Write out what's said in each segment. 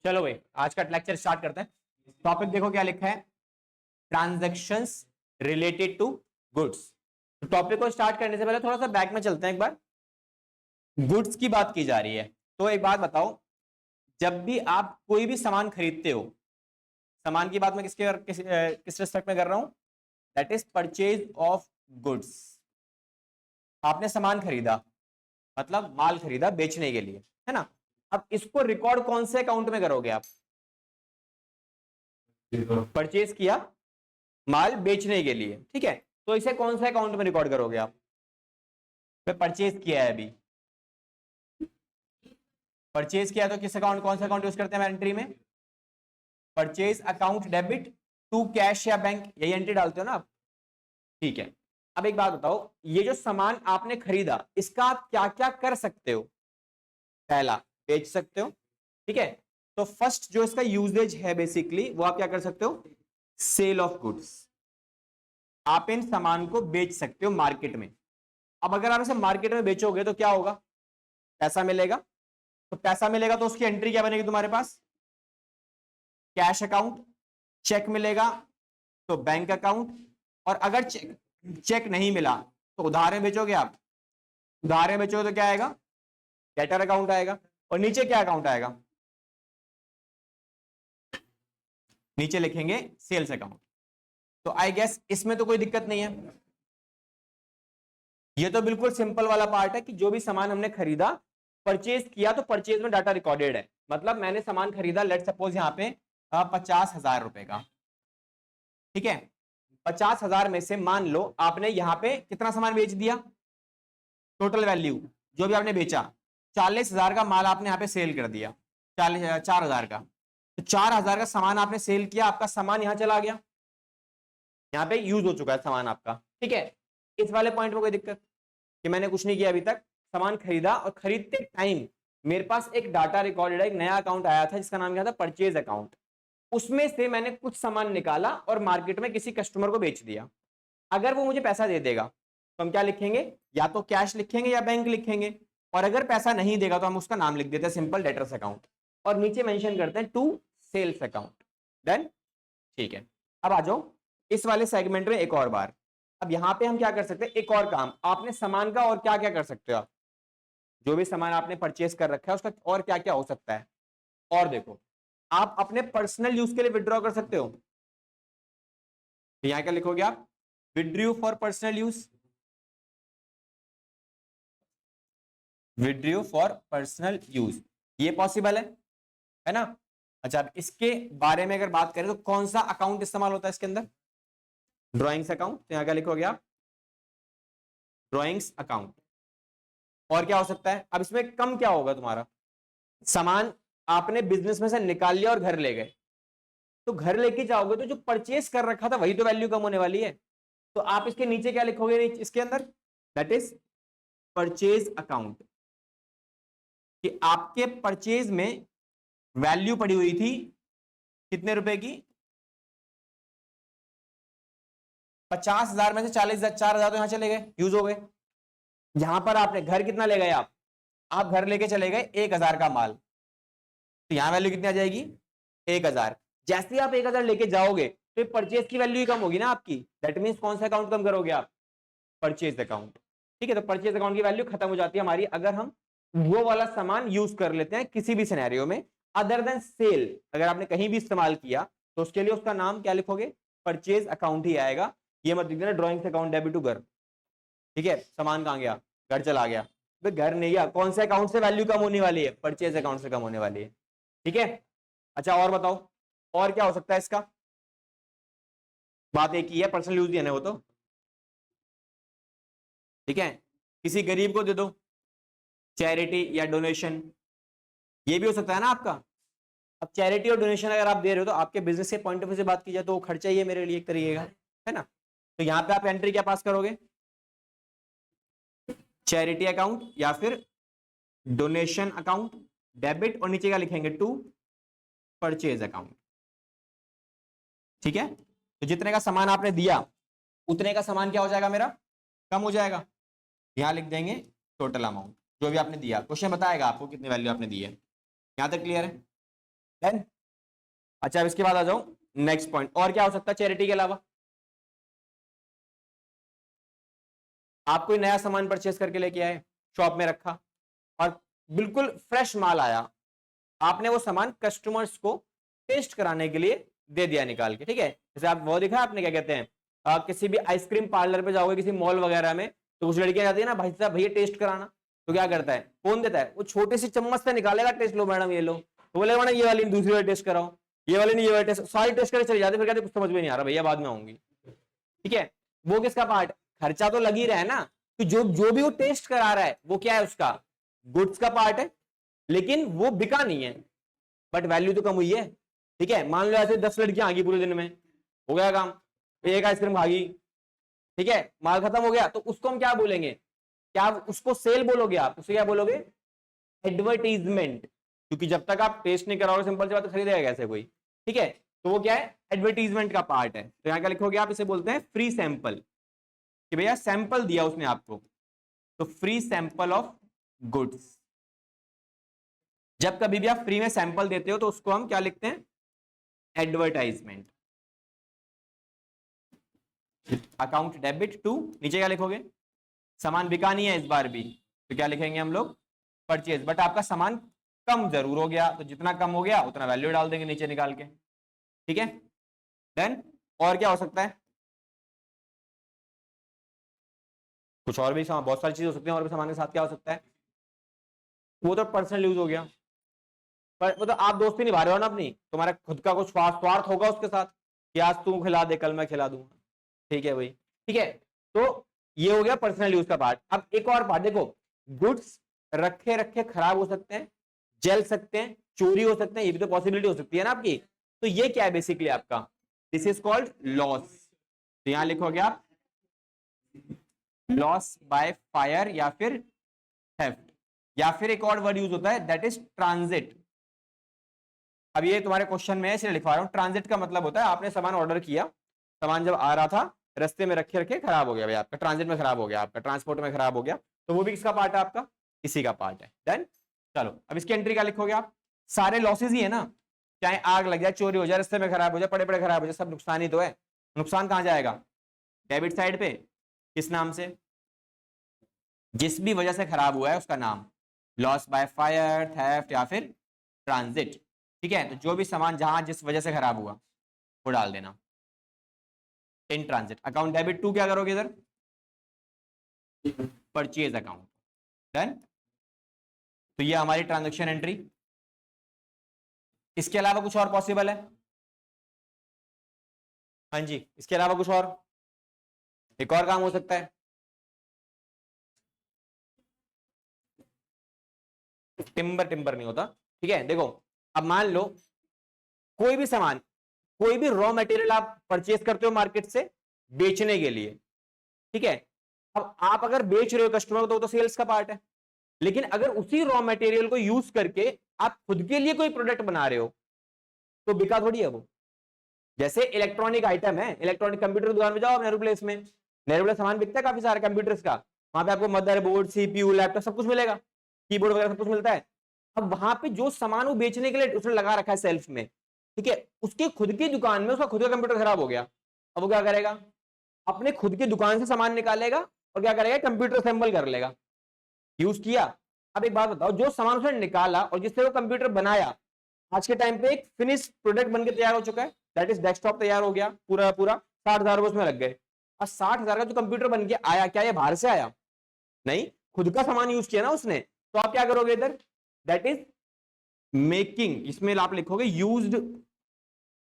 चलो भाई आज का लेक्चर स्टार्ट करते हैं। टॉपिक देखो क्या लिखा है, ट्रांजैक्शंस रिलेटेड टू गुड्स। तो टॉपिक को स्टार्ट करने से पहले थोड़ा सा बैक में चलते हैं। एक बार गुड्स की बात की जा रही है, तो एक बात बताओ, जब भी आप कोई भी सामान खरीदते हो, सामान की बात मैं किस रिस्पेक्ट में कर रहा हूं, that is purchase of goods. आपने सामान खरीदा, मतलब माल खरीदा बेचने के लिए, है ना। अब इसको रिकॉर्ड कौन से अकाउंट में करोगे आप? परचेज किया माल बेचने के लिए, ठीक है, तो इसे कौन सा अकाउंट में रिकॉर्ड करोगे आप? परचेज किया है, अभी परचेज किया तो किस अकाउंट, कौन सा अकाउंट यूज करते हैं एंट्री में? Purchase account debit to cash या बैंक, यही एंट्री डालते हो ना आप, ठीक है। अब एक बात बताओ, ये जो सामान आपने खरीदा इसका आप क्या क्या कर सकते हो? पहला, बेच सकते हो, ठीक है। तो फर्स्ट जो इसका यूजेज है बेसिकली, वो आप क्या कर सकते हो? Sale of goods. आप इन सामान को बेच सकते हो मार्केट में। अब अगर आप इसे मार्केट में बेचोगे तो क्या होगा? पैसा मिलेगा। तो पैसा मिलेगा तो उसकी एंट्री क्या बनेगी तुम्हारे पास? Cash account. चेक मिलेगा तो बैंक अकाउंट। और अगर चेक नहीं मिला तो उधार में बेचोगे आप, उधार में बेचोगे तो क्या आएगा? डेटर अकाउंट आएगा। और नीचे क्या अकाउंट आएगा? नीचे लिखेंगे सेल्स अकाउंट। तो आई गेस इसमें तो कोई दिक्कत नहीं है। ये तो बिल्कुल सिंपल वाला पार्ट है कि जो भी सामान हमने खरीदा, परचेज किया, तो परचेज में डाटा रिकॉर्डेड है। मतलब मैंने सामान खरीदा, लेट सपोज यहाँ पे 50,000 रुपए का, ठीक है। 50,000 में से मान लो आपने यहाँ पे कितना सामान बेच दिया, टोटल वैल्यू जो भी आपने बेचा 40,000 का माल आपने यहाँ पे सेल कर दिया, 4,000 का। तो 4,000 का सामान आपने सेल किया, आपका सामान यहाँ चला गया, यहाँ पे यूज हो चुका है सामान आपका, ठीक है। इस वाले पॉइंट में कोई दिक्कत कि मैंने कुछ नहीं किया अभी तक, सामान खरीदा और खरीदते टाइम मेरे पास एक डाटा रिकॉर्डेड है, एक नया अकाउंट आया था जिसका नाम क्या था? Purchase account. उसमें से मैंने कुछ सामान निकाला और मार्केट में किसी कस्टमर को बेच दिया। अगर वो मुझे पैसा दे देगा तो हम क्या लिखेंगे? या तो कैश लिखेंगे या बैंक लिखेंगे। और अगर पैसा नहीं देगा तो हम उसका नाम लिख देते हैं सिंपल डेटर्स अकाउंट, और नीचे मेंशन करते हैं टू सेल्स अकाउंट। देन ठीक है, अब आ जाओ इस वाले सेगमेंट में एक और बार। अब यहां पे हम क्या कर सकते हैं, एक और काम, आपने सामान का और क्या क्या कर सकते हो आप? जो भी सामान आपने परचेज कर रखा है उसका और क्या क्या हो सकता है? और देखो, आप अपने पर्सनल यूज के लिए विड्रॉ कर सकते हो। तो यहां क्या लिखोगे आप? Withdrew for personal use, withdrew for personal use, ये पॉसिबल है ना। अच्छा, अब इसके बारे में अगर बात करें तो कौन सा अकाउंट इस्तेमाल होता है इसके अंदर? Drawings account. तो यहां क्या लिखोगे आप? Drawings account. और क्या हो सकता है? अब इसमें कम क्या होगा तुम्हारा? सामान आपने बिजनेस में से निकाल लिया और घर ले गए, तो घर लेके जाओगे तो जो परचेस कर रखा था वही तो वैल्यू कम होने वाली है। तो आप इसके नीचे क्या लिखोगे इसके अंदर? That is purchase account. कि आपके परचेज में वैल्यू पड़ी हुई थी कितने रुपए की? 50,000 में से 4,000 तो यहां चले गए, यूज हो गए। यहां पर आपने घर कितना ले गए आप घर लेके चले गए 1,000 का माल, तो यहां वैल्यू कितनी आ जाएगी? 1,000। जैसे ही आप 1,000 लेके जाओगे तो परचेज की वैल्यू ही कम होगी ना आपकी। दैट मीन्स कौन सा अकाउंट कम करोगे आप? परचेज अकाउंट, ठीक है। तो परचेज अकाउंट की वैल्यू खत्म हो जाती है हमारी अगर हम वो वाला सामान यूज कर लेते हैं किसी भी सिनेरियो में। अदर देन सेल, अगर आपने कहीं भी इस्तेमाल किया तो उसके लिए उसका नाम क्या लिखोगे? परचेज अकाउंट ही आएगा। ये मत लिख देना ड्रॉइंग अकाउंट डेबिट टू घर, ठीक है। सामान कहां गया? घर चला गया। तो घर नहीं गया, कौन से अकाउंट से वैल्यू कम होने वाली है? परचेज अकाउंट से कम होने वाली है, ठीक है। अच्छा, और बताओ और क्या हो सकता है इसका? बात एक ही है, पर्सनल यूज ही है ना वो तो, ठीक है। किसी गरीब को दे दो, चैरिटी या डोनेशन, ये भी हो सकता है ना आपका। अब चैरिटी और डोनेशन अगर आप दे रहे हो तो आपके बिजनेस के पॉइंट ऑफ व्यू से बात की जाए तो वो खर्चा ही है मेरे लिए एक तरीके का, है ना। तो यहां पे आप एंट्री क्या पास करोगे? चैरिटी अकाउंट या फिर डोनेशन अकाउंट डेबिट, और नीचे क्या लिखेंगे? टू परचेज अकाउंट, ठीक है। तो जितने का सामान आपने दिया उतने का सामान क्या हो जाएगा मेरा? कम हो जाएगा। यहां लिख देंगे टोटल अमाउंट जो भी आपने दिया। क्वेश्चन बताएगा आपको कितनी वैल्यू आपने दी है। यहां तक क्लियर है? देन अच्छा, अब इसके बाद आ जाओ नेक्स्ट पॉइंट। और क्या हो सकता है चैरिटी के अलावा? आप कोई नया सामान परचेस करके लेके आए, शॉप में रखा और बिल्कुल फ्रेश माल आया, आपने वो सामान कस्टमर्स को टेस्ट कराने के लिए दे दिया निकाल के, ठीक है। जैसे आप वो देखा आपने, क्या कहते हैं, किसी भी आइसक्रीम पार्लर पे जाओगे, किसी मॉल वगैरह में, तो कुछ लड़कियां जाती है ना, भाई साहब भैया टेस्ट कराना, तो क्या करता है, कौन देता है, वो छोटे सी चम्मच से निकालेगा, टेस्ट लो मैडम ये लो, तो बोले मैडम ये वाली दूसरी वाली टेस्ट कराओ, ये वाली नहीं ये वाली टेस्ट, सारी टेस्ट करके चले जाते, फिर कहते कुछ समझ में नहीं आ रहा भैया बाद में आऊंगी, ठीक है। वो किसका पार्ट, खर्चा तो लग ही रहा है ना, तो जो भी वो टेस्ट करा रहा है वो क्या है, उसका गुड्स का पार्ट है, लेकिन वो बिका नहीं है, बट वैल्यू तो कम हुई है, ठीक है। मान लो ऐसे 10 लड़कियां आ गई पूरे दिन में, हो गया काम, एक आइसक्रीम खा गई, ठीक है, माल खत्म हो गया, तो उसको हम क्या बोलेंगे, क्या उसको सेल बोलोगे आप, उससे क्या बोलोगे, एडवर्टीजमेंट, क्योंकि जब तक आप टेस्ट नहीं कराओगे सिंपल सी बात, खरीदेगा कैसे कोई, ठीक है। तो वो क्या है, एडवर्टीजमेंट का पार्ट है। तो यहाँ क्या लिखोगे आप, इसे बोलते हैं फ्री सैंपल, कि भैया सैंपल दिया उसने आपको, तो फ्री सैंपल ऑफ गुड्स। जब कभी भी आप फ्री में सैंपल देते हो तो उसको हम क्या लिखते हैं, एडवर्टाइजमेंट। अकाउंट डेबिट टू, नीचे क्या लिखोगे, सामान बिका नहीं है इस बार भी, तो क्या लिखेंगे हम लोग, परचेज, बट आपका सामान कम जरूर हो गया, तो जितना कम हो गया उतना वैल्यू डाल देंगे नीचे निकाल के, ठीक है। देन और क्या हो सकता है, कुछ और भी सामान, बहुत सारी चीज हो सकती है, और भी सामान के साथ क्या हो सकता है, वो तो पर्सनल यूज हो गया, पर वो तो आप दोस्ती निभा रहे हो ना अपनी, तुम्हारा खुद का कुछ स्वार्थ होगा उसके साथ, कि आज तू खिला दे कल मैं खिला दूंगा, ठीक है भाई, ठीक है। तो ये हो गया पर्सनल यूज का पार्ट। अब एक और पार्ट देखो, गुड्स रखे रखे खराब हो सकते हैं, जल सकते हैं, चोरी हो सकते हैं, ये भी तो पॉसिबिलिटी हो सकती है ना आपकी, तो ये क्या है बेसिकली आपका, दिस इज कॉल्ड लॉस। तो यहां लिखोगे आप लॉस बाय फायर या फिर थेफ्ट, या फिर एक और वर्ड यूज होता है दैट इज ट्रांजिट। अब ये तुम्हारे क्वेश्चन में इसलिए लिखवा रहा हूं, ट्रांजिट का मतलब होता है आपने सामान ऑर्डर किया, सामान जब आ रहा था रास्ते में रखे रखे खराब हो गया भाई, आपका ट्रांजिट में खराब हो गया, आपका ट्रांसपोर्ट में खराब हो गया, तो वो भी किसका पार्ट है, आपका इसी का पार्ट है। देन चलो अब इसकी एंट्री क्या लिखोगे आप, सारे लॉसेज ही है ना, चाहे आग लग जाए, चोरी हो जाए, रास्ते में खराब हो जाए, पड़े पड़े खराब हो जाए, सब नुकसान ही तो है। नुकसान कहां जाएगा, डेबिट साइड पे, किस नाम से, जिस भी वजह से खराब हुआ है उसका नाम, लॉस बाय फायर, थेफ्ट या फिर ट्रांजिट, ठीक है। तो जो भी सामान जहां जिस वजह से खराब हुआ वो डाल देना in transit. Account debit to क्या करोगे इधर, परचेज अकाउंट। डन, तो ये हमारी ट्रांजैक्शन एंट्री। इसके अलावा कुछ और पॉसिबल है, हाँ जी, इसके अलावा कुछ और, एक और काम हो सकता है, टिम्बर नहीं होता, ठीक है। देखो अब मान लो कोई भी सामान, कोई भी रॉ मटेरियल आप परचेज करते हो मार्केट से बेचने के लिए, ठीक है। अब आप अगर बेच रहे हो कस्टमर को तो सेल्स का पार्ट है, लेकिन अगर उसी रॉ मटेरियल को यूज करके आप खुद के लिए कोई प्रोडक्ट बना रहे हो तो बिका थोड़ी है वो। जैसे इलेक्ट्रॉनिक आइटम है, इलेक्ट्रॉनिक कंप्यूटर दुकान में जाओ नेहरू प्लेस में, नेहरू प्लेस सामान बिकता है काफी सारे कंप्यूटर्स का, वहां पे आपको मदरबोर्ड, सीपीयू, लैपटॉप सब कुछ मिलेगा, कीबोर्ड वगैरह सब कुछ मिलता है। अब वहां पे जो सामान वो बेचने के लिए उसने लगा रखा है सेल्फ में, ठीक है, उसके खुद की दुकान में उसका खुद का कंप्यूटर खराब हो गया, अब वो क्या करेगा, अपने खुद की दुकान से सामान निकालेगा और क्या करेगा, कंप्यूटर असेंबल कर लेगा, यूज किया। अब एक बात बताओ, जो सामान उसने निकाला और जिससे वो कंप्यूटर बनाया, आज के टाइम पे एक फिनिश प्रोडक्ट बनके तैयार हो चुका है, दैट इज डेस्कटॉप तैयार हो गया पूरा पूरा, 60,000 रुपए उसमें लग गए। और 60,000 का जो कंप्यूटर बन के आया, क्या ये बाहर से आया, नहीं, खुद का सामान यूज किया ना उसने, तो आप क्या करोगे इधर, दैट इज मेकिंग, इसमें आप लिखोगे used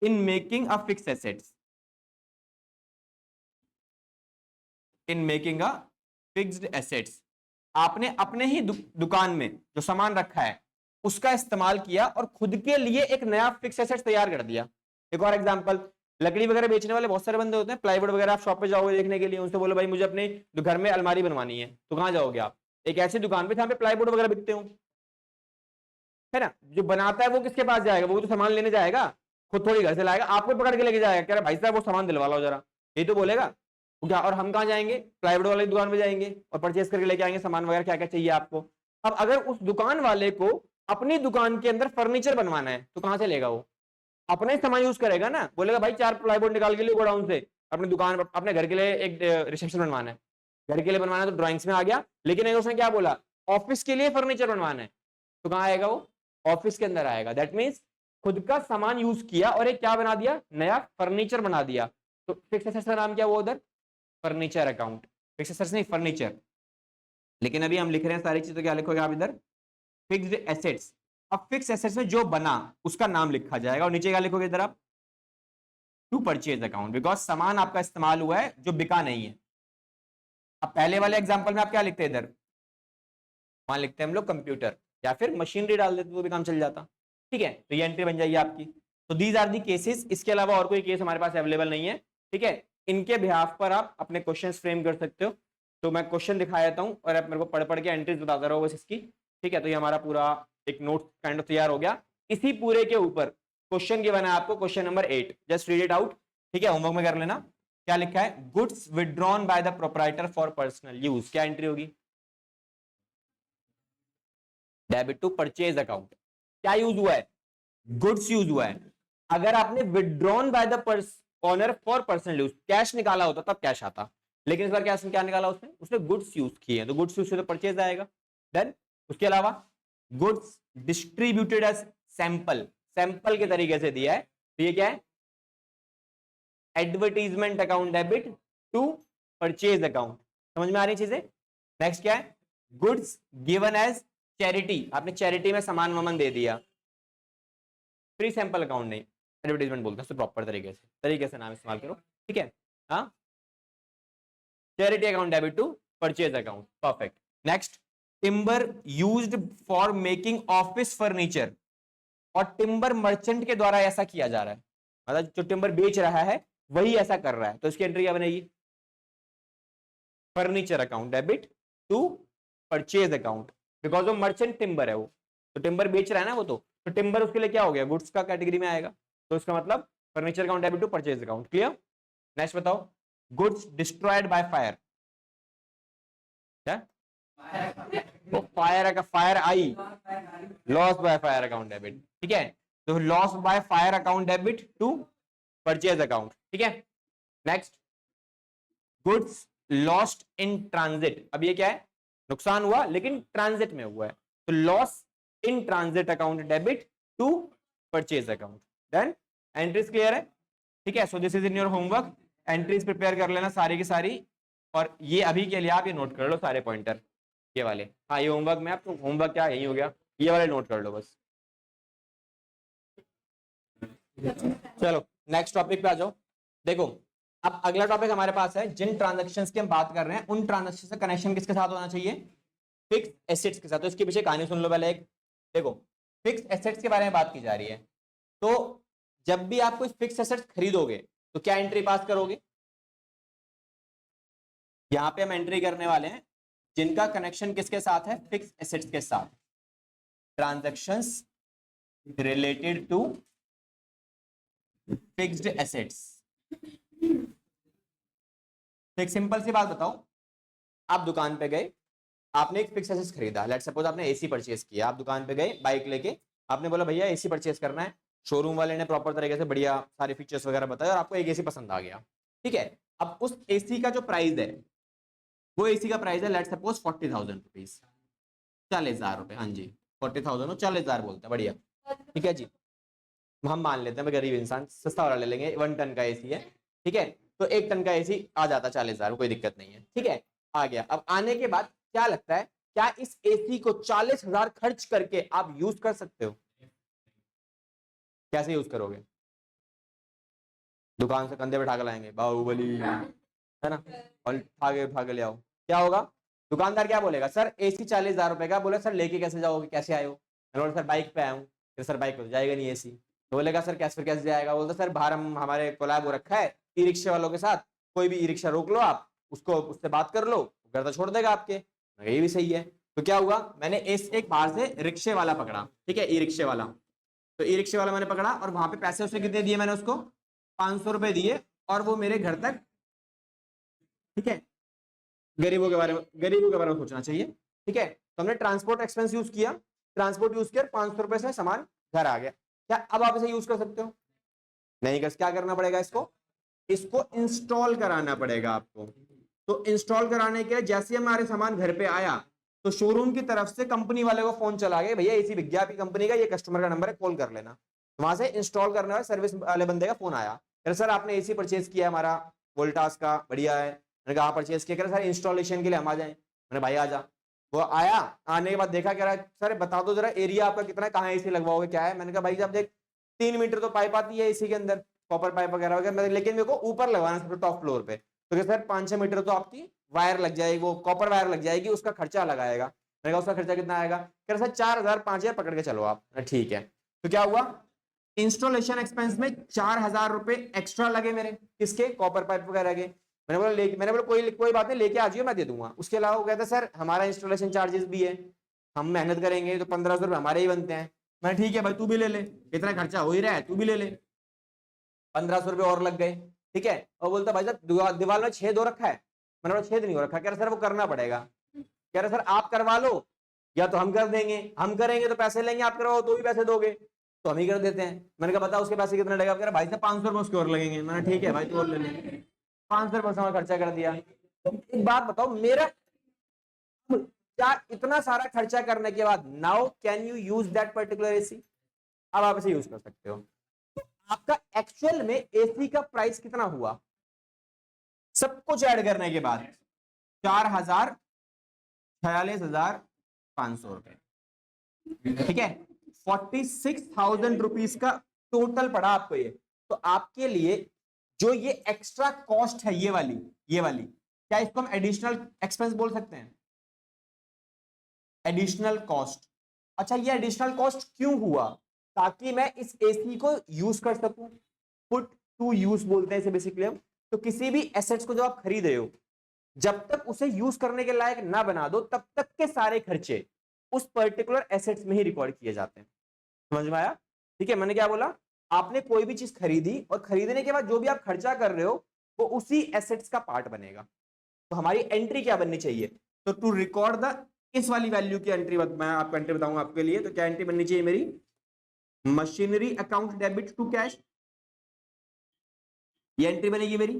in making a fixed assets, in making a fixed assets. आपने अपने ही दुकान में जो सामान रखा है उसका इस्तेमाल किया और खुद के लिए एक नया फिक्स एसेट तैयार कर दिया। एक और एग्जांपल, लकड़ी वगैरह बेचने वाले बहुत सारे बंदे होते हैं, प्लाईवुड वगैरह, आप शॉप पे जाओगे देखने के लिए, उनसे बोलो भाई मुझे अपने घर में अलमारी बनवानी है, तो कहां जाओगे आप, एक ऐसी दुकान पे जहां पे प्लाईवुड वगैरह बिकते हो, है ना। जो बनाता है वो किसके पास जाएगा, वो तो सामान लेने जाएगा, खुद थोड़ी घर से लाएगा, आपको पकड़ के लेके जाएगा, कह रहा भाई साहब वो सामान दिलवा लो जरा, ये तो बोलेगा क्या। और हम कहाँ जाएंगे, प्लाईवुड वाले दुकान पे जाएंगे और परचेस करके लेके आएंगे सामान वगैरह क्या क्या चाहिए आपको। अब अगर उस दुकान वाले को अपनी दुकान के अंदर फर्नीचर बनवाना है तो कहां से लेगा? वो अपना ही सामान यूज करेगा ना, बोलेगा भाई 4 प्लाईवुड निकाल के लिए गोडाउन से, अपनी दुकान अपने घर के लिए एक रिसेप्शन बनवाना है, घर के लिए बनवाना है तो ड्राइंग्स में आ गया। लेकिन अगर उसने क्या बोला ऑफिस के लिए फर्नीचर बनवाना है तो कहां आएगा? वो ऑफिस के अंदर आएगा। दैट मीन्स खुद का सामान यूज किया और एक क्या बना दिया, नया फर्नीचर बना दिया। तो फिक्स एसेट्स का नाम क्या हुआ उधर? Furniture account. फिक्स एसेट्स नहीं, फर्नीचर। लेकिन अभी हम लिख रहे हैं सारी चीजें, क्या लिखोगे आप इधर? Fixed assets. अब फिक्स एसेट्स में जो बना उसका नाम लिखा जाएगा और नीचे क्या लिखोगे इधर आप? टू परचेज अकाउंट, बिकॉज सामान आपका इस्तेमाल हुआ है जो बिका नहीं है। अब पहले वाले एग्जांपल में आप क्या लिखते हैं इधर? वहां लिखते हैं हम लोग कंप्यूटर या फिर मशीनरी डाल देते तो भी काम चल जाता। ठीक है, तो ये एंट्री बन जाएगी आपकी। तो दीज आर दी केसेस, इसके अलावा और कोई केस हमारे पास अवेलेबल नहीं है। ठीक है, इनके बिहाफ पर आप अपने क्वेश्चंस फ्रेम कर सकते हो। तो मैं क्वेश्चन दिखा देता हूं और आप मेरे को पढ़ पढ़ के एंट्रीज बताता रहो बस इसकी। ठीक है, तो ये हमारा पूरा एक नोट काइंड ऑफ तैयार हो गया। इसी पूरे के ऊपर क्वेश्चन गिवन है आपको, question number 8, just read it out. ठीक है, होमवर्क में कर लेना। क्या लिखा है? Goods withdrawn by the proprietor for personal use. क्या एंट्री होगी? Debit to purchase account. क्या यूज हुआ है? गुड्स यूज हुआ है। अगर आपने withdrawn by the owner for personal use cash निकाला होता तब कैश आता, लेकिन इस बार क्या निकाला उसने? उसने गुड्स यूज किए, तो गुड्स यूज से तो परचेज आएगा। देन उसके अलावा goods distributed as sample, sample के तरीके से दिया है, तो ये क्या है? Advertisement account debit to purchase account. समझ में आ रही चीजें? नेक्स्ट क्या है? गुड्स गिवन एज चैरिटी, आपने चैरिटी में सामान वामान दे दिया, फ्री सैंपल अकाउंट नहीं, एडवर्टाइजमेंट बोलते हैं तो प्रॉपर तरीके से नाम इस्तेमाल करो। ठीक है, हाँ, charity account debit to purchase account, perfect. Next, timber used for making office furniture, और टिम्बर मर्चेंट के द्वारा ऐसा किया जा रहा है, मतलब जो टिम्बर बेच रहा है वही ऐसा कर रहा है, तो इसकी एंट्री क्या बनेगी? Furniture account debit to purchase account, because वो मर्चेंट टिम्बर है, वो तो टिम्बर बेच रहा है ना वो, तो टिम्बर उसके लिए क्या हो गया? गुड्स का कैटेगरी में आएगा, तो इसका मतलब furniture account debit to purchase account. Clear? Next बताओ, गुड्स डिस्ट्रॉयड बाय फायर। क्या? वो फायर का फायर आई, loss by fire account debit. ठीक है, तो loss by fire account debit to purchase account. ठीक है, next, goods lost in transit. अब ये क्या है? नुकसान हुआ लेकिन ट्रांजिट में हुआ है, तो loss in transit account debit to purchase account. Then entries clear है? ठीक है, so this is in your homework. Entries prepare कर लेना सारी की सारी, और ये अभी के लिए आप ये नोट कर लो सारे पॉइंटर, ये वाले। हाँ, ये होमवर्क में आप, तो होमवर्क क्या यही हो गया, ये वाले नोट कर लो बस। चलो नेक्स्ट टॉपिक पे आ जाओ। देखो, अब अगला टॉपिक हमारे पास है, जिन ट्रांजैक्शंस की हम बात कर रहे हैं उन ट्रांजैक्शन का कनेक्शन किसके साथ होना चाहिए? फिक्स एसेट्स के साथ। तो इसके पीछे कहानी सुन लो पहले एक। देखो, फिक्स एसेट्स के बारे में बात की जा रही है, तो जब भी आप कोई फिक्स एसेट्स खरीदोगे तो क्या एंट्री पास करोगे? यहां पे हम एंट्री करने वाले हैं जिनका कनेक्शन किसके साथ है? फिक्स एसेट्स के साथ। Transactions related to fixed assets. एक सिंपल सी बात बताओ, आप दुकान पे गए, आपने एक फिक्स एसेट खरीदा, लेट्स सपोज आपने एसी परचेज किया, आप दुकान पे गए बाइक लेके, आपने बोला भैया एसी परचेज करना है, शोरूम वाले ने प्रॉपर तरीके से बढ़िया सारे फीचर्स वगैरह बताए और आपको एक एसी पसंद आ गया। ठीक है, अब उस एसी का जो प्राइस है, वो एसी का प्राइस है लेट्स सपोज 40,000 रुपीज, 40,000 रुपए। हाँ जी, 40,000 40,000 बोलते हैं, बढ़िया। ठीक है जी, हम मान लेते हैं, मैं गरीब इंसान, सस्ता वाला ले लेंगे, 1 टन का एसी है। ठीक है, तो 1 टन का एसी आ जाता 40,000, कोई दिक्कत नहीं है। ठीक है, आ गया। अब आने के बाद क्या लगता है, क्या इस एसी को 40,000 खर्च करके आप यूज कर सकते हो? कैसे यूज करोगे? दुकान से कंधे बैठा के लाएंगे, बाहुबली है ना, और उठा के ले आओ, क्या होगा? दुकानदार क्या बोलेगा? सर एसी 40,000 रुपए का। बोले सर लेके कैसे जाओगे, कैसे आए हो? बोले सर बाइक पे आया हूँ। फिर सर बाइक पे तो जाएगा नहीं एसी। तो बोलेगा सर कैसे, फिर कैसे जाएगा? बोलते सर बाहर हम हमारे कोलैब हो रखा है ई रिक्शा वालों के साथ, कोई भी ई रिक्शा रोक लो आप, उसको उससे बात कर लो, घर तो छोड़ देगा आपके। ये भी सही है। तो क्या हुआ, मैंने एक बाहर से रिक्शे वाला पकड़ा, ठीक है, ई रिक्शे वाला। तो ई रिक्शे वाला मैंने पकड़ा और वहां पे पैसे उसने कितने दिए? मैंने उसको 500 रुपए दिए, और वो मेरे घर तक, ठीक है, गरीबों के बारे में सोचना चाहिए। ठीक है, तो हमने ट्रांसपोर्ट एक्सपेंस यूज किया, ट्रांसपोर्ट यूज किया, 500 रुपए से सामान घर आ गया। क्या अब आप इसे यूज कर सकते हो? नहीं। क्या करना पड़ेगा इसको इंस्टॉल कराना पड़ेगा आपको। तो इंस्टॉल कराने के जैसे हमारे सामान घर पे आया तो शोरूम की तरफ से कंपनी वाले को फोन चला गया, भैया एसी बिक गया आपकी कंपनी का, ये कस्टमर का नंबर है, कॉल कर लेना। वहां से इंस्टॉल करने वाले सर्विस वाले बंदे का फोन आया, सर आपने एसी परचेज किया हमारा वोल्टास का, बढ़िया है। मैंने कहा परचेज किया, सर इंस्टॉलेशन के लिए हम आ जाए। मैंने भाई आ जा। वो आया, आने के बाद देखा, कह रहा सर बता दो जरा एरिया आपका कितना है, कहाँ एसी लगवाओगे, क्या है। मैंने कहा भाई साहब देख 3 मीटर तो पाइप आती है एसी के अंदर, कॉपर पाइप वगैरह वगैरह, लेकिन मेरे को ऊपर लगवाना है टॉप फ्लोर पे। तो सर 5-6 मीटर तो आपकी वायर लग जाएगी, वो कॉपर वायर लग जाएगी, उसका खर्चा लगाएगा। मैंने कहा उसका खर्चा कितना आएगा? कह रहा सर 4000-5000 पकड़ के चलो आप। ठीक है। तो क्या हुआ, इंस्टॉलेशन एक्सपेंस में 4000 रुपए एक्स्ट्रा लगे मेरे, किसके? कॉपर पाइप वगैरह के। मैंने बोला कोई बात नहीं, लेके आ जाइए मैं दे दूंगा। उसके अलावा वो कहता सर हमारा इंस्टॉलेशन चार्जेस भी है, हम मेहनत करेंगे तो 1500 रुपए हमारे ही बनते हैं। मैं ठीक है भाई तू भी ले ले, इतना खर्चा हो ही रहा है, तू भी ले ले। 1500 रुपए और लग गए। ठीक है। और बोलता भाई साहब दीवार में छेद हो रखा है। मैंने बोला छेद नहीं हो रखा। कह रहा सर वो करना पड़ेगा। कह रहा सर आप करवा लो या तो हम कर देंगे, हम करेंगे तो पैसे लेंगे, आप करवाओ तो भी पैसे दोगे, तो हम ही कर देते हैं। मैंने कहा बताओ उसके पैसे कितने लगेगा? कह रहा भाई साहब 500 रुपए उसके और लगेंगे। मैंने ठीक है भाई तू और ले ले। 500 रुपए से खर्चा कर दिया। एक बात बताओ, मेरा क्या इतना सारा खर्चा करने के बाद now can you use that particular AC? अब आप इसे यूज कर सकते हो। तो आपका एक्चुअल में एसी का प्राइस कितना हुआ सब कुछ ऐड करने के बाद? 46,500 रुपए। ठीक है। 46,000 रुपीज का टोटल पड़ा आपको ये। तो आपके लिए जो ये एक्स्ट्रा कॉस्ट है, ये वाली क्या इसको हम एडिशनल एक्सपेंस बोल सकते हैं? Additional cost. अच्छा ये एडिशनल कॉस्ट क्यों हुआ? ताकि मैं इस एसी को यूज कर सकूं, पुट टू यूज बोलते हैं इसे बेसिकली हम। तो किसी भी एसेट्स को जब आप खरीद रहे हो, जब तक उसे यूज करने के लायक ना बना दो तब तक के सारे खर्चे उस पर्टिकुलर एसेट्स में ही रिकॉर्ड किए जाते हैं। समझ में आया? ठीक है। मैंने क्या बोला, आपने कोई भी चीज खरीदी और खरीदने के बाद जो भी आप खर्चा कर रहे हो वो उसी एसेट्स का पार्ट बनेगा। तो हमारी एंट्री क्या बननी चाहिए? तो टू रिकॉर्ड द, इस वाली वैल्यू की एंट्री मैं आपको एंट्री बताऊंगा आपके लिए। तो क्या एंट्री बननी चाहिए मेरी? Machinery account debit to cash, ये एंट्री बनेगी मेरी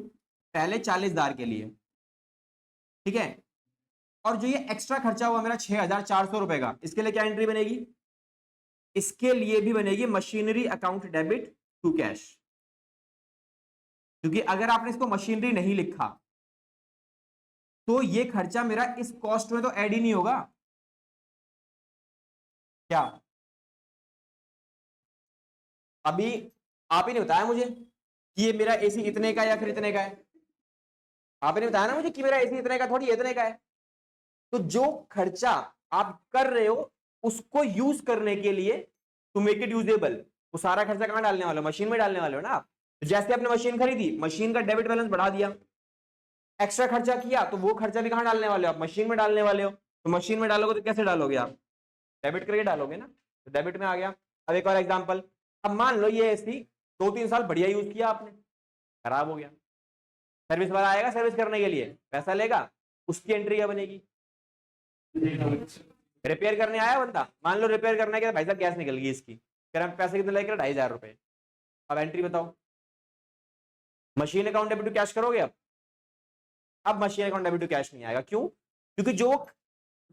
पहले 40,000 के लिए। ठीक है। और जो ये एक्स्ट्रा खर्चा हुआ मेरा 6,400 रुपए का, इसके लिए क्या एंट्री बनेगी? इसके लिए भी बनेगी machinery account debit to cash. क्योंकि अगर आपने इसको मशीनरी नहीं लिखा तो ये खर्चा मेरा इस कॉस्ट में तो ऐड ही नहीं होगा। क्या अभी आप ही ने बताया मुझे कि ये मेरा एसी इतने का या फिर इतने का है? आपने बताया ना मुझे कि मेरा एसी इतने का थोड़ी इतने का है। तो जो खर्चा आप कर रहे हो उसको यूज करने के लिए, टू मेक इट यूजेबल, वो सारा खर्चा कहां डालने वाले हो? मशीन में डालने वाले हो ना आप। तो जैसे आपने मशीन खरीदी, मशीन का डेबिट बैलेंस बढ़ा दिया, एक्स्ट्रा खर्चा किया तो वो खर्चा भी कहां डालने वाले हो? आप मशीन में डालने वाले हो। तो मशीन में डालोगे तो कैसे डालोगे? आप डेबिट करके डालोगे ना। तो डेबिट में आ गया। अब एक और एग्जांपल, अब मान लो ये एसी 2-3 साल बढ़िया यूज किया आपने, खराब हो गया, सर्विस वाला आएगा सर्विस करने के लिए, पैसा लेगा, उसकी एंट्री क्या बनेगी? रिपेयर करने आया बंदा, मान लो रिपेयर करने के भाई साहब गैस निकल गई इसकी, फिर हम पैसे कितने लेकर? 2,500 रुपए। अब एंट्री बताओ, machine account debit to cash करोगे? अब machine account debit to cash नहीं आएगा। क्यों? क्योंकि जो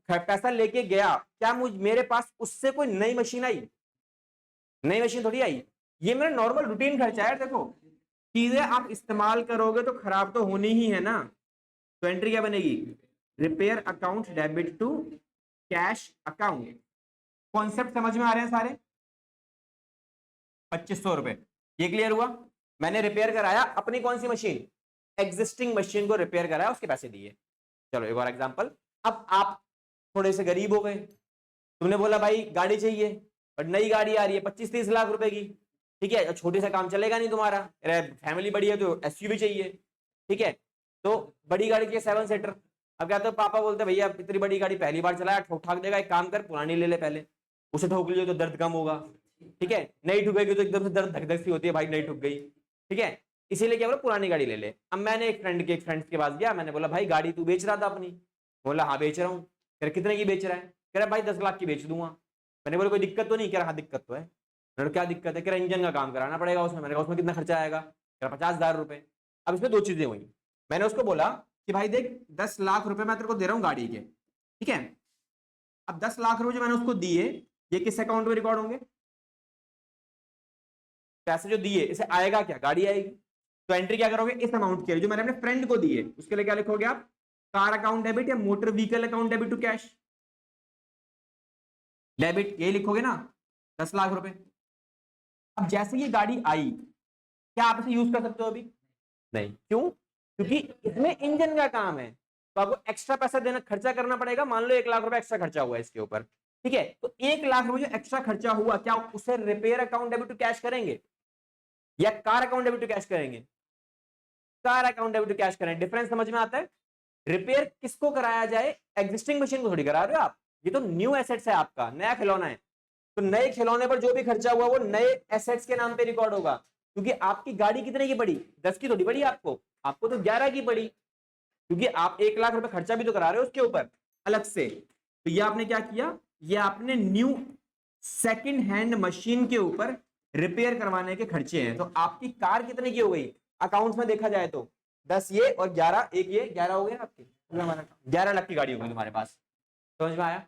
पैसा लेके गया, क्या मेरे पास उससे कोई नई मशीन आई? नई मशीन थोड़ी आई। ये मेरा नॉर्मल रूटीन खर्चा है। देखो चीजें आप इस्तेमाल करोगे तो खराब तो होनी ही है ना। तो एंट्री क्या बनेगी? Repair account debit to cash account. Concept समझ में आ रहे हैं सारे? 2500 रुपए, ये क्लियर हुआ? मैंने रिपेयर कराया अपनी कौन सी मशीन? एग्जिस्टिंग मशीन को रिपेयर कराया, उसके पैसे दिए। चलो एक और एग्जांपल। अब आप थोड़े से गरीब हो गए, तुमने बोला भाई गाड़ी चाहिए, और नई गाड़ी आ रही है 25-30 लाख रुपए की। ठीक है। छोटे से काम चलेगा नहीं तुम्हारा, फैमिली बड़ी है तो एसयूवी चाहिए। ठीक है। तो बड़ी गाड़ी की 7 सीटर। अब क्या तो पापा बोलते भैया इतनी बड़ी गाड़ी पहली बार चलाया, ठोक ठाक देगा, एक काम कर पुरानी ले ले पहले, उसे ठोक लीजिए तो दर्द कम होगा। ठीक है। नहीं ठुकेगी तो एकदम से दर्द धक धक सी होती है, भाई नहीं ठुक गई। ठीक है। इसीलिए क्या बोला, पुरानी गाड़ी ले ले। अब मैंने एक फ्रेंड के पास गया, मैंने बोला भाई गाड़ी तू बेच रहा था अपनी? बोला हाँ बेच रहा हूँ। फिर कितने की बेच रहा है? कह रहा भाई 10 लाख की बेच दूंगा। मैंने बोला कोई दिक्कत तो नहीं, कह रहा हाँ दिक्कत तो है। मैंने क्या दिक्कत है, कह रहा इंजन का काम कराना पड़ेगा उसमें। मैंने कहा उसमें कितना खर्चा आएगा, कह रहा 50,000 रुपए। अब इसमें दो चीजें हुई। मैंने उसको बोला कि भाई देख 10 लाख रुपए मैं तेरे को दे रहा हूँ गाड़ी के, ठीक है। अब 10 लाख रुपए जो मैंने उसको दिए, ये किस अकाउंट में रिकॉर्ड होंगे, पैसे जो दिए इसे आएगा क्या, गाड़ी आएगी। तो एंट्री क्या करोगे, इस अमाउंट के लिए जो मैंने अपने फ्रेंड को दिए उसके लिए क्या लिखोगे आप, कार अकाउंट डेबिट या motor vehicle account debit to cash debit, ये लिखोगे ना 10 लाख रुपए। अब जैसे ये गाड़ी आई, क्या आप इसे यूज कर सकते हो अभी, नहीं, क्यों, क्योंकि इसमें इंजन का काम है, तो आपको एक्स्ट्रा पैसा देना, खर्चा करना पड़ेगा। मान लो 1 लाख रुपए एक्स्ट्रा खर्चा हुआ है इसके ऊपर, ठीक है। तो 1 लाख रुपए जो एक्स्ट्रा खर्चा हुआ, क्या उसे repair account debit to cash करेंगे या car account debit to cash करेंगे, car account debit to cash करें। डिफरेंस समझ में आता है। रिपेयर किसको कराया जाए, एग्जिस्टिंग मशीन को थोड़ी करा रहे हो आप, ये तो न्यू एसेट्स है, आपका नया खिलौना है। तो नए खिलौने पर जो भी खर्चा हुआ वो नए एसेट्स के नाम पे रिकॉर्ड होगा, क्योंकि आपकी गाड़ी कितने की पड़ी, 10 की थोड़ी पड़ी आपको तो 11 की पड़ी, क्योंकि आप 1 लाख रुपए खर्चा भी तो करा रहे हो उसके ऊपर अलग से। तो ये आपने क्या किया, ये आपने न्यू सेकंड हैंड मशीन के ऊपर रिपेयर करवाने के खर्चे हैं। तो आपकी कार कितने की हो गई अकाउंट्स में देखा जाए तो 10 ये और 11, एक ये 11 हो गए आपके, 11 लाख की गाड़ी होगी तुम्हारे पास। समझ में आया,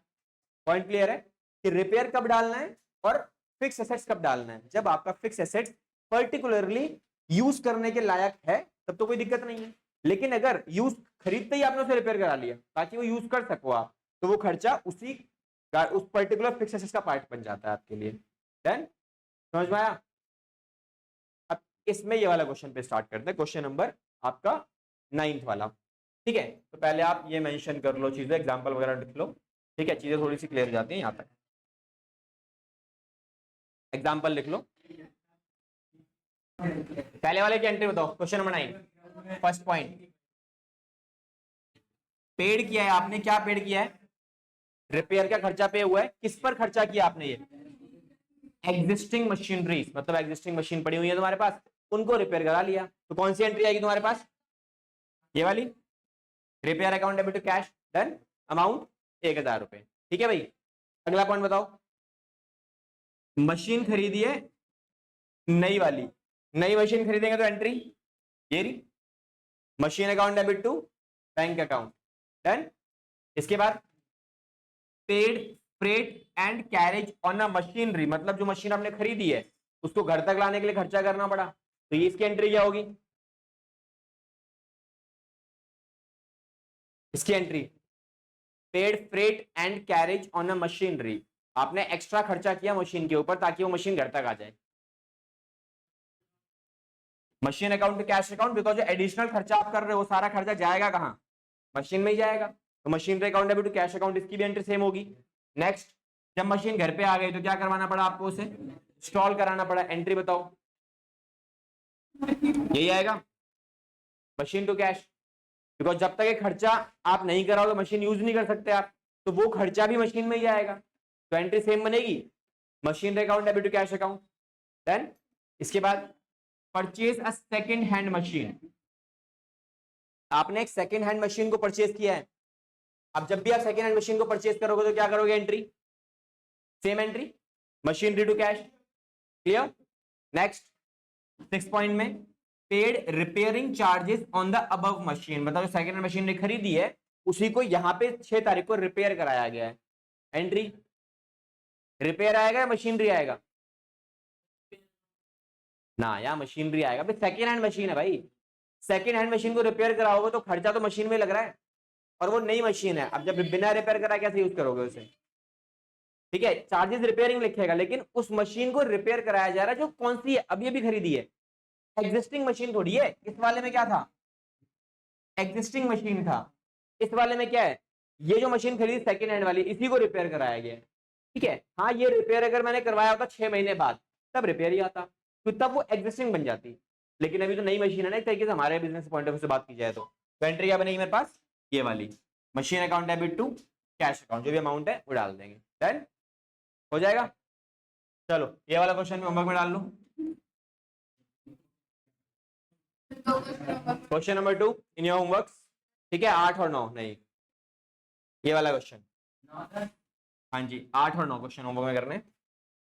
पॉइंट क्लियर है कि रिपेयर कब डालना है और फिक्स एसेट्स कब डालना है। जब आपका फिक्स एसेट्स पर्टिकुलरली यूज करने के लायक है तब तो कोई दिक्कत नहीं है, लेकिन अगर यूज खरीदते ही आपने उसे रिपेयर करा लिया ताकि वो यूज कर सको आप, तो वो खर्चा उस पर्टिकुलर फिक्स एसेट्स का पार्ट बन जाता है आपके लिए। डन, समझ में आया। अब इसमें ये वाला क्वेश्चन पे स्टार्ट करते हैं, क्वेश्चन नंबर आपका 9th वाला, ठीक है। तो पहले आप ये मेंशन कर लो चीजें, एग्जांपल वगैरह लिख लो, ठीक है, चीजें थोड़ी सी क्लियर हो जाती हैं यहाँ तक। एग्जांपल लिख लो, पहले वाले की एंट्री बताओ, question number 9 first point. Paid किया है आपने, क्या पेड किया है, रिपेयर का खर्चा पे हुआ है, किस पर खर्चा किया आपने, ये एग्जिस्टिंग मशीनरी, मतलब एग्जिस्टिंग मशीन पड़ी हुई है तुम्हारे पास, उनको रिपेयर करा लिया। तो कौन सी एंट्री आएगी तुम्हारे पास, ये वाली, repair account debit to cash, done, amount 1,000 रुपए, ठीक है भाई। अगला पॉइंट बताओ, मशीन खरीदी है नई वाली, नई मशीन खरीदेंगे तो एंट्री ये रही, machine account debit to bank account, done. इसके बाद paid freight and carriage on a machinery, मतलब जो मशीन आपने खरीदी है उसको घर तक लाने के लिए खर्चा करना पड़ा, तो ये इसकी एंट्री क्या होगी, इसकी entry paid freight and carriage on a machinery, आपने एक्स्ट्रा खर्चा किया मशीन के ऊपर ताकि वो मशीन घर तक आ जाए। Machine account to cash account, because जो एडिशनल खर्चा आप कर रहे हो वो सारा खर्चा जाएगा कहां, मशीन में ही जाएगा, तो machine account debit to cash account, इसकी भी एंट्री सेम होगी। नेक्स्ट, जब मशीन घर पे आ गई तो क्या करवाना पड़ा आपको, उसे इंस्टॉल कराना पड़ा, एंट्री बताओ, यही आएगा मशीन टू कैश, बिकॉज जब तक ये खर्चा आप नहीं कराओगे मशीन यूज नहीं कर सकते आप, तो वो खर्चा भी मशीन में ही आएगा, तो एंट्री सेम बनेगी, machine account debit to cash account, then इसके बाद purchase a second hand machine, आपने एक सेकंड हैंड मशीन को परचेज किया है। अब जब भी आप सेकंड हैंड मशीन को परचेज करोगे तो क्या करोगे, entry same entry, machinery to cash, clear. Next 6 point में paid repairing charges on the above machine, मतलब जो सेकंड हैंड मशीन ने खरीदी है उसी को यहाँ पे 6 तारीख को रिपेयर कराया गया है, एंट्री रिपेयर आएगा या मशीनरी आएगा, ना यहाँ मशीनरी आएगा भाई, सेकंड हैंड मशीन है भाई, सेकंड हैंड मशीन को रिपेयर कराओगे तो खर्चा तो मशीन में लग रहा है और वो नई मशीन है, अब जब बिना रिपेयर कराए कैसे यूज करोगे उसे, ठीक है। चार्जेस रिपेयरिंग लिखेगा, लेकिन उस मशीन को रिपेयर कराया जा रहा है जो कौन सी है, अभी अभी खरीदी है, एग्जिस्टिंग मशीन थोड़ी है। इस वाले में क्या था, एग्जिस्टिंग मशीन था, इस वाले में क्या है, ये जो मशीन खरीदी सेकंड हैंड वाली इसी को रिपेयर कराया गया है, ठीक है। हाँ ये रिपेयर अगर मैंने करवाया होता 6 महीने बाद तब रिपेयर ही आता, तो तब वो एग्जिस्टिंग बन जाती, लेकिन अभी तो नई मशीन है ना, एक तरीके से हमारे बिजनेस पॉइंट ऑफ व्यू से बात की जाए तो एंट्री क्या बनेगी मेरे पास, ये वाली machine account debit to cash account, जो भी अमाउंट है वो डाल देंगे, डन हो जाएगा। चलो ये वाला क्वेश्चन होमवर्क में डाल लो, question number 2 in your homework, ठीक है, 8 और 9 नहीं, ये वाला क्वेश्चन हाँ जी 8 और 9 क्वेश्चन होमवर्क में करने,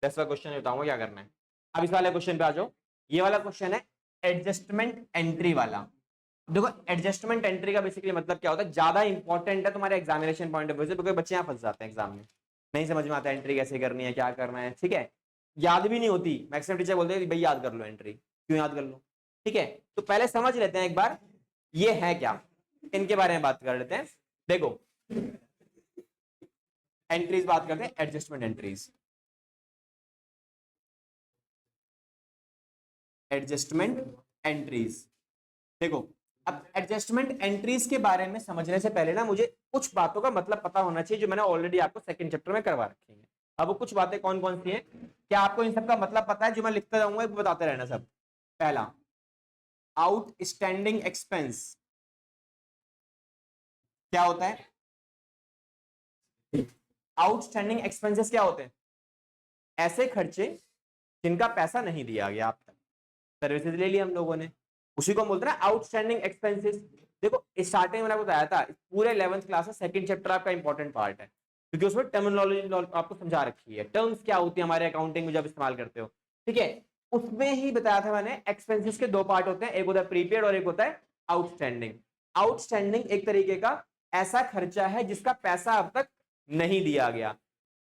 10वां क्वेश्चन बताऊंगा क्या करना है। अब इस वाले क्वेश्चन पे आ जाओ। ये वाला क्वेश्चन है एडजस्टमेंट एंट्री वाला। देखो एडजस्टमेंट एंट्री का बेसिकली मतलब क्या होता है, ज्यादा इंपॉर्टेंट है तुम्हारे एग्जामिनेशन पॉइंट ऑफ व्यू से, क्योंकि बच्चे यहाँ फंस जाते हैं एग्जाम में, नहीं समझ में आता एंट्री कैसे करनी है, क्या करना है, ठीक है। याद भी नहीं होती, मैक्सिमम टीचर बोलते हैं भाई याद कर लो एंट्री, क्यों याद कर लो, ठीक है। तो पहले समझ लेते हैं एक बार ये है क्या, इनके बारे में बात कर लेते हैं। देखो एंट्रीज बात करते हैं, एडजस्टमेंट एंट्रीज, एडजस्टमेंट एंट्रीज। देखो अब एडजस्टमेंट एंट्रीज के बारे में समझने से पहले ना मुझे कुछ बातों का मतलब पता होना चाहिए, जो मैंने ऑलरेडी आपको सेकंड चैप्टर में करवा रखी है। अब वो कुछ बातें कौन कौन सी हैं, क्या आपको इन सब का मतलब पता है, जो मैं लिखता जाऊंगा वो बताते रहना सब। पहला आउटस्टैंडिंग एक्सपेंस क्या होता है, आउटस्टैंडिंग एक्सपेंसेस क्या होते हैं, ऐसे खर्चे जिनका पैसा नहीं दिया गया आप तक, सर्विसेज ले ली हम लोगों ने, उसी को हम बोलते हैं आउटस्टैंडिंग एक्सपेंसेस। देखो स्टार्टिंग में मैंने बताया था पूरे 11th क्लास में सेकंड चैप्टर आपका इंपॉर्टेंट पार्ट है, क्योंकि उसमें टर्मिनोलॉजी आपको समझा रखी है, टर्म्स क्या होती है हमारे अकाउंटिंग में जब इस्तेमाल करते हो, ठीक है। उसमें ही बताया था मैंने एक्सपेंसेस के दो पार्ट होते हैं, एक होता है प्रीपेड और एक होता है आउटस्टैंडिंग। आउटस्टैंडिंग एक तरीके का ऐसा खर्चा है जिसका पैसा अब तक नहीं दिया गया।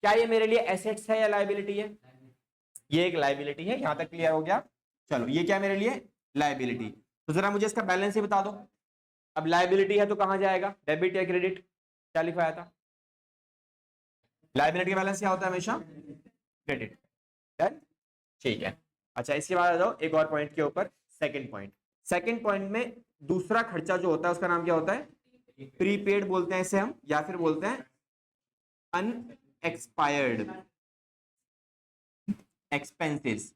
क्या ये मेरे लिए एसेट्स है या लाइबिलिटी है, ये एक लाइबिलिटी है, यहां तक क्लियर हो गया। चलो ये क्या मेरे लिए लाइबिलिटी, तो जरा मुझे इसका बैलेंस ही बता दो। अब लाइबिलिटी है तो कहां जाएगा, डेबिट या क्रेडिट, क्या लिखवाया था, लाइबिलिटी का बैलेंस क्या होता है हमेशा क्रेडिट, ठीक है। अच्छा इसके बाद आ जाओ एक और पॉइंट के ऊपर, सेकंड पॉइंट। सेकंड पॉइंट में दूसरा खर्चा जो होता है उसका नाम क्या होता है, प्रीपेड बोलते हैं इसे हम, या फिर बोलते हैं अनएक्सपायर्ड एक्सपेंसेस।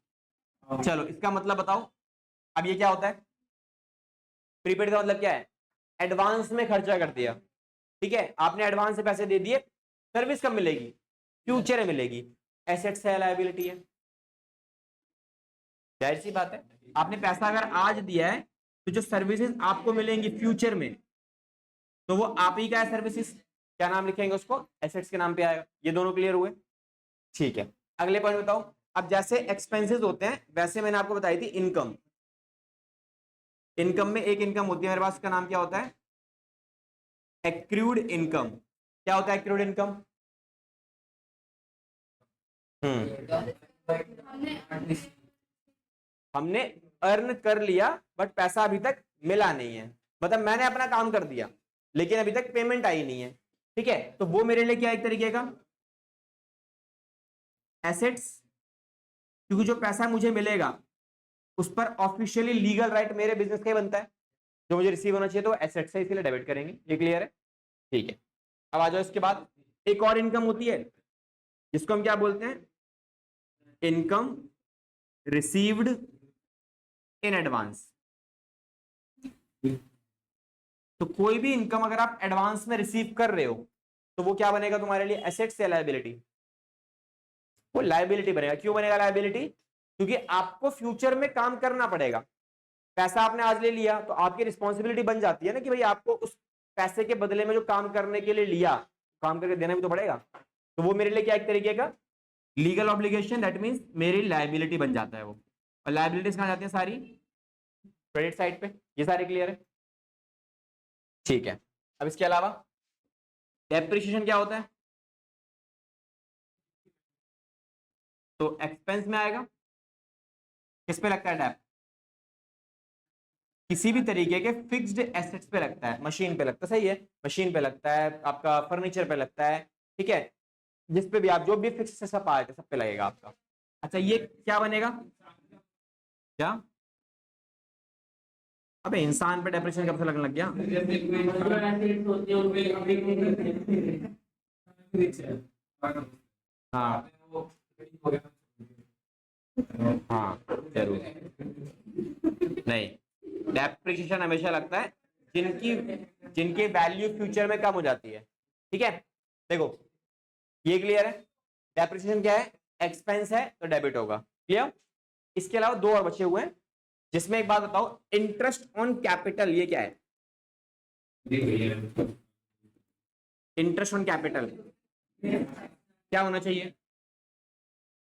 चलो इसका मतलब बताओ। अब ये क्या होता है, प्रीपेड का मतलब क्या है, एडवांस में खर्चा कर दिया, ठीक है, आपने एडवांस से पैसे दे दिए, सर्विस कब मिलेगी, फ्यूचर में मिलेगी, एसेट्स है लायबिलिटी है, जाहिर सी बात है। आपने पैसा अगर आज दिया है तो जो सर्विसेज आपको मिलेंगी फ्यूचर में, तो वो आप ही का है सर्विसेज, क्या नाम लिखेंगे उसको, एसेट्स के नाम पे आएगा। ये दोनों क्लियर हुए, ठीक है। अगले पॉइंट बताओ। अब जैसे एक्सपेंसेस होते हैं वैसे मैंने आपको बताई थी इनकम, इनकम में एक इनकम होती है मेरे पास, का नाम क्या होता है, एक्रूड इनकम। क्या होता है एक्रूड इनकम, हमने अर्न कर लिया बट पैसा अभी तक मिला नहीं है, मतलब मैंने अपना काम कर दिया लेकिन अभी तक पेमेंट आई नहीं है, ठीक है। तो वो मेरे लिए क्या एक तरीके का एसेट्स, क्योंकि जो पैसा मुझे मिलेगा उस पर ऑफिशियली लीगल राइट मेरे बिजनेस का ही बनता है, जो मुझे रिसीव होना चाहिए, तो एसेट्स है इसीलिए डेबिट करेंगे, ये क्लियर है, ठीक है। अब आ जाओ इसके बाद एक और इनकम होती है जिसको हम क्या बोलते हैं, इनकम रिसीव्ड इन एडवांस। तो कोई भी इनकम अगर आप एडवांस में रिसीव कर रहे हो तो वो क्या बनेगा तुम्हारे लिए, एसेट्स या लायबिलिटी, वो लायबिलिटी बनेगा। क्यों बनेगा लायबिलिटी, क्योंकि आपको फ्यूचर में काम करना पड़ेगा, पैसा आपने आज ले लिया तो आपकी रिस्पॉन्सिबिलिटी बन जाती है ना कि भाई आपको उस पैसे के बदले में जो काम करने के लिए लिया, काम करके देना भी तो पड़ेगा। तो वो मेरे लिए क्या एक तरीके का लीगल ऑब्लिगेशन, दैट मींस मेरी लायबिलिटी बन जाता है वो। और लायबिलिटीज कहां जाती है सारी, क्रेडिट साइड पे, ये सारे क्लियर है, ठीक है। अब इसके अलावा डेप्रिसिएशन क्या होता है, तो एक्सपेंस में आएगा, किस पे लगता है डेप, किसी भी तरीके के फिक्स्ड एसेट्स पे लगता है, मशीन पे लगता है, सही है, मशीन पे लगता है, आपका फर्नीचर पे लगता है, ठीक है, जिस पे भी आप जो भी फिक्स सा पार्ट है सब पे लगेगा आपका। अच्छा ये क्या बनेगा, क्या, अबे इंसान पे डेप्रिसिएशन कब से लगने लग गया, हाँ हाँ जरूर, नहीं डेप्रिसिएशन हमेशा लगता है जिनकी जिनकी वैल्यू फ्यूचर में कम हो जाती है, ठीक है। देखो ये क्लियर है, डेप्रिसिएशन क्या है, एक्सपेंस है तो डेबिट होगा, क्लियर। इसके अलावा दो और बचे हुए हैं, जिसमें एक बात बताओ, इंटरेस्ट ऑन कैपिटल, ये क्या है, इंटरेस्ट ऑन कैपिटल, क्या होना चाहिए?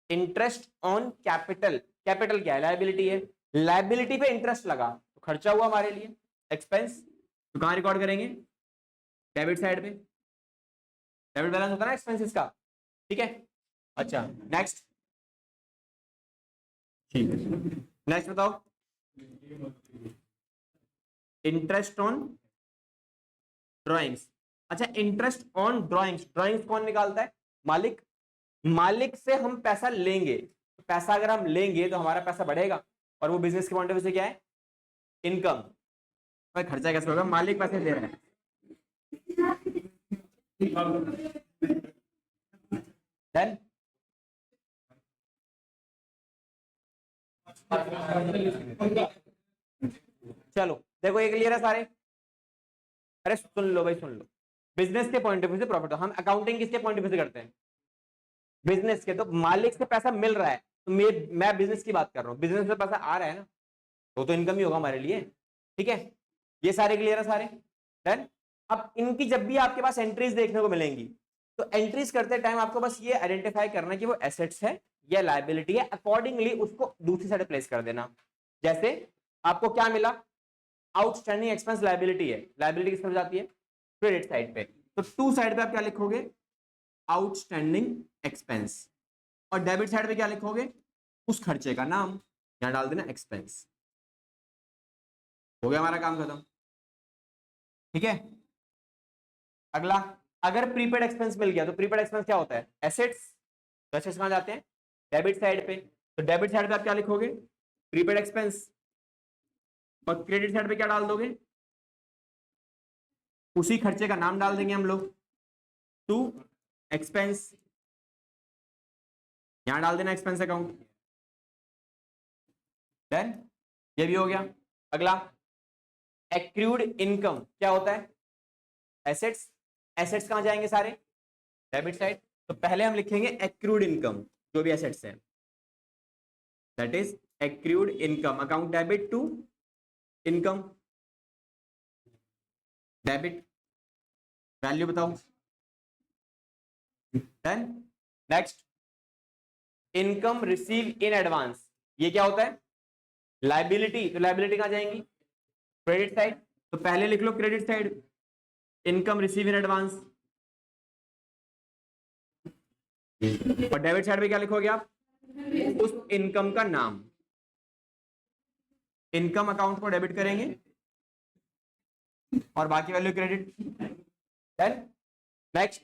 Interest on capital. कैपिटल क्या है? लायबिलिटी है। लायबिलिटी पे इंटरेस्ट लगा तो खर्चा हुआ हमारे लिए, एक्सपेंस। तो कहां रिकॉर्ड करेंगे? डेबिट साइड पे। डेबिट बैलेंस होता है ना एक्सपेंसेस का, ठीक है। अच्छा नेक्स्ट, ठीक है, नेक्स्ट बताओ। Interest on drawings. अच्छा, इंटरेस्ट ऑन ड्राइंग्स, ड्राइंग्स कौन निकालता है? मालिक। मालिक से हम पैसा लेंगे, तो पैसा अगर हम लेंगे तो हमारा पैसा बढ़ेगा, और वो बिजनेस के पॉइंट ऑफ व्यू से क्या है? इनकम। भाई खर्चा कैसे होगा? मालिक पैसे दे रहा है। Done? चलो देखो, ये क्लियर है सारे? अरे सुन लो भाई, सुन लो। बिजनेस के पॉइंट ऑफ व्यू से प्रॉफिट, हम अकाउंटिंग किसके पॉइंट ऑफ व्यू से करते हैं? बिजनेस के। तो मालिक से पैसा मिल रहा है, तो मैं बिजनेस की बात कर रहा हूँ, बिजनेस से पैसा आ रहा है ना, तो इनकम ही होगा हमारे लिए, ठीक है। ये सारे क्लियर है सारे? डन। अब इनकी जब भी आपके पास एंट्रीज देखने को मिलेंगी, तो एंट्रीज करते टाइम आपको बस ये आइडेंटिफाई करना है कि वो एसेट्स है या लायबिलिटी है, अकॉर्डिंगली उसको दूसरी साइड प्लेस कर देना। जैसे आपको क्या मिला? आउटस्टैंडिंग एक्सपेंस लायबिलिटी है। लायबिलिटी किस तरफ जाती है? क्रेडिट साइड पे। तो टू साइड पे आप क्या लिखोगे? Outstanding expense. और डेबिट साइड पे क्या लिखोगे? उस खर्चे का नाम, यहां डाल देना एक्सपेंस। हो गया हमारा काम खत्म, ठीक है। अगला, अगर प्रीपेड एक्सपेंस मिल गया, तो प्रीपेड एक्सपेंस क्या होता है? एसेट्स। तो एसेट्स कहां जाते हैं? डेबिट साइड पे। तो डेबिट साइड पे आप क्या लिखोगे? Prepaid expense. और क्रेडिट साइड पे क्या डाल दोगे? उसी खर्चे का नाम डाल देंगे हम लोग, टू एक्सपेंस। यहां डाल देना एक्सपेंस अकाउंट। डन, ये भी हो गया। अगला, एक्रूड इनकम क्या होता है? एसेट्स। एसेट्स कहां जाएंगे सारे? Debit side. तो पहले हम लिखेंगे एक्रूड इनकम, जो भी एसेट्स है, that is accrued income. Account debit to income, debit. Value बताओ। Done. Next, income receive in advance. ये क्या होता है? लायबिलिटी। तो लायबिलिटी कहां जाएंगी? Credit side. तो पहले लिख लो credit side, income receive in advance. और डेबिट साइड पे क्या लिखोगे आप? उस इनकम का नाम। इनकम अकाउंट को डेबिट करेंगे और बाकी value credit. Done. Next,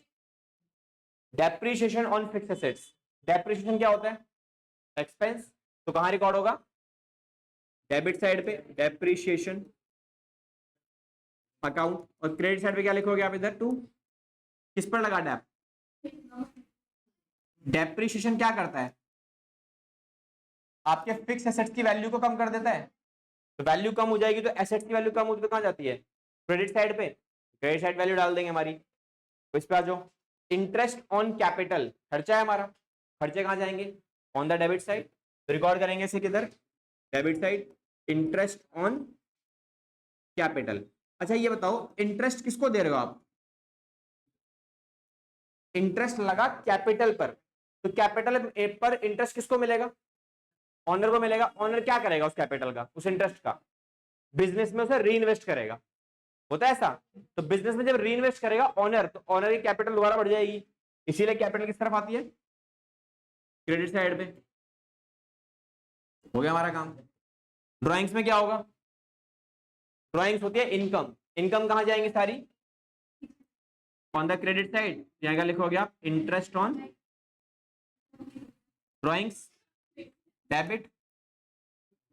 depreciation on fixed assets. Depreciation क्या होता है? एक्सपेंस। तो कहां रिकॉर्ड होगा? डेबिट साइड पे डेप्रिसिएशन अकाउंट। और क्रेडिट साइड पे क्या लिखोगे आप इधर? टू। किस पर लगा डेप? डेप्रिसिएशन क्या करता है? आपके फिक्स एसेट्स की वैल्यू को कम कर देता है। तो वैल्यू कम हो जाएगी, तो एसेट्स की वैल्यू कम होगी तो कहां जाती है? क्रेडिट साइड पे। क्रेडिट साइड वैल्यू डाल देंगे हमारी। तो इस पे आ जाओ। इंटरेस्ट ऑन कैपिटल खर्चा है हमारा, खर्चे कहां जाएंगे? On the debit side. तो रिकॉर्ड करेंगे इसे किधर? Debit side. Interest on capital. अच्छा ये बताओ, इंटरेस्ट किसको दे रहे हो आप? इंटरेस्ट लगा कैपिटल पर, तो कैपिटल पर इंटरेस्ट किसको मिलेगा? ऑनर को मिलेगा। ऑनर क्या करेगा उस कैपिटल का, उस इंटरेस्ट का? बिजनेस में उसे री इन्वेस्ट करेगा। होता है ऐसा? तो बिजनेस में जब री इन्वेस्ट करेगा ऑनर, तो ऑनर की कैपिटल दोबारा बढ़ जाएगी। इसीलिए कैपिटल किस तरफ आती है? क्रेडिट साइड पे। हो गया हमारा काम। ड्राइंग्स में क्या होगा? ड्राइंग्स होती है इनकम। इनकम कहां जाएंगे सारी? On the credit side. यहां क्या लिखोगे आप? Interest on drawings, debit.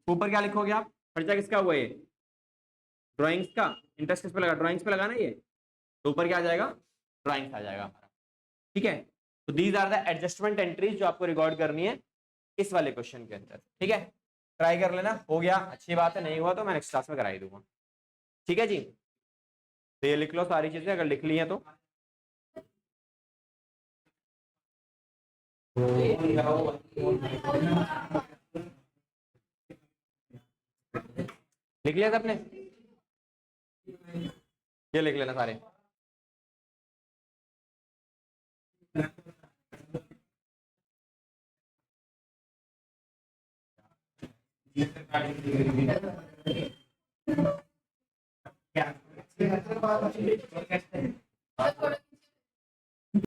ऊपर क्या लिखोगे आप? खर्चा किसका हुआ ये? ड्राइंग्स का। इंटरेस्ट किस पे लगा? ड्राइंग्स पे लगाना ये। तो ऊपर क्या आ जाएगा? ड्राइंग्स आ जाएगा हमारा, ठीक है। तो these are the adjustment entries जो आपको रिकॉर्ड करनी है इस वाले क्वेश्चन के अंदर, ठीक है। ट्राई कर लेना, हो गया अच्छी बात है, नहीं हुआ तो मैं नेक्स्ट क्लास में कराई दूंगा, ठीक है जी। तो ये लिख लो सारी चीजें, अगर लिख ली है तो। लिख लिया था आपने? ये लिख लेना सारे। क्या